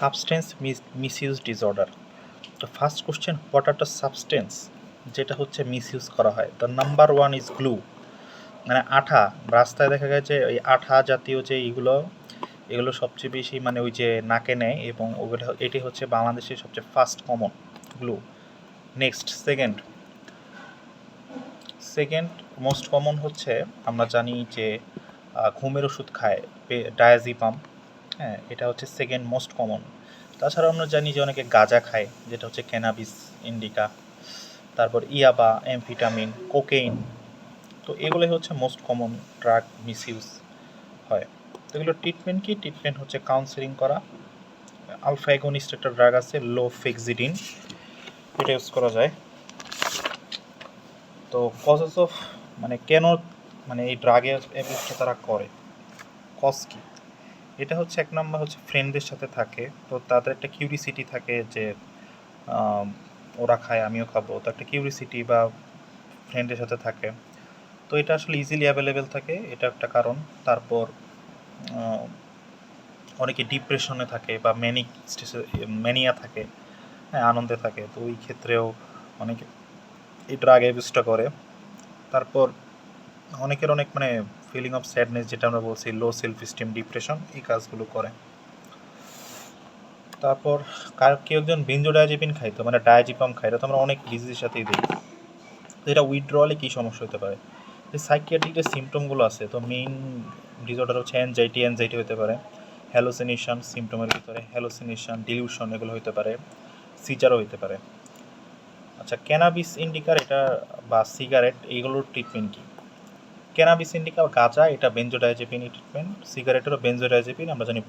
Substance misuse disorder. তো first question, what are the substance যেটা হচ্ছে মিসইউজ করা হয়? The number one is glue, মানে আঠা। রাস্তায় দেখা গেছে ওই আঠা জাতীয় যে এগুলো সবচেয়ে বেশি মানে ওই যে নাকে নেয়, এবং ওগুলো এটি হচ্ছে বাংলাদেশের সবচেয়ে first common glue. Next second most common হচ্ছে, আমরা জানি যে ঘুমের ওষুধ খায় ডায়াজিপাম, হ্যাঁ, এটা হচ্ছে সেকেন্ড মোস্ট কমন। তাছাড়া আমরা জানি যে অনেকে গাঁজা খায়, যেটা হচ্ছে ক্যানাবিস ইন্ডিকা, তারপর ইয়াবা, অ্যামফিটামিন, কোকেইন। তো এগুলোই হচ্ছে মোস্ট কমন ড্রাগ মিসইউজ হয়। তো এগুলোর ট্রিটমেন্ট কি? ট্রিটমেন্ট হচ্ছে কাউন্সেলিং করা। আলফা অ্যাগনিস্ট একটা ড্রাগ আছে লোফেক্সিডিন, এটা ইউজ করা যায়। তো কজেস অফ মানে কেন মানে এই ড্রাগের অ্যাবিউজটা তারা করে, কজ কি? এটা হচ্ছে এক নম্বর হচ্ছে ফ্রেন্ডদের সাথে থাকে, তো তাদের একটা কিউরিসিটি থাকে যে ওরা খায় আমিও খাবো, তো একটা কিউরিসিটি বা ফ্রেন্ডের সাথে থাকে। তো এটা আসলে ইজিলি অ্যাভেলেবেল থাকে, এটা একটা কারণ। তারপর অনেকে ডিপ্রেশনে থাকে বা ম্যানিয়া থাকে, হ্যাঁ, আনন্দে থাকে, তো ওই ক্ষেত্রেও অনেকে এই ড্রাগ অ্যাবিউজটা করে। তারপর অনেকের অনেক মানে ফিলিং অফ স্যাডনেস, যেটা আমরা বলছি লো সেলফ স্টিম, ডিপ্রেশন, এই কাজগুলো করে। তারপর কেউ একজন বেনজোডায়াজেপিন খাইতো, মানে ডায়াজিপাম খাই, এটা তো আমরা অনেক ডিজিজের সাথেই দিই। তো এটা উইথড্রলে কী সমস্যা হতে পারে? যে সাইকিয়াট্রিক যে সিমটমগুলো আছে, তো মেইন ডিসঅর্ডার হচ্ছে অ্যাংজাইটি হতে পারে, হ্যালোসিনেশন সিমটমের ভিতরে, হ্যালোসিনেশন, ডিলিউশন, এগুলো হতে পারে, সিজারও হতে পারে। আচ্ছা, ক্যানাবিস ইন্ডিকার এটা বা সিগারেট, এইগুলোর ট্রিটমেন্ট কী? ক্যানাবিস ইন্ডিকা গাঁজা, এটা বেনজোডায়াজেপিন ট্রিটমেন্ট। সিগারেটেরও বেনজোডায়াজেপিন, আমরা জানি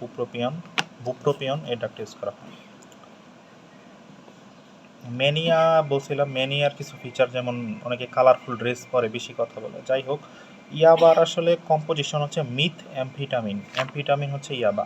বুপ্রোপিয়ন, এই ড্রাগটা ইউজ করা হয়। ম্যানিয়া বলছিলাম, ম্যানিয়ার কিছু ফিচার, যেমন অনেকে কালারফুল ড্রেস পরে, বেশি কথা বলে, যাই হোক। ইয়াবার আসলে কম্পোজিশন হচ্ছে মিথ অ্যামফিটামিন হচ্ছে ইয়াবা।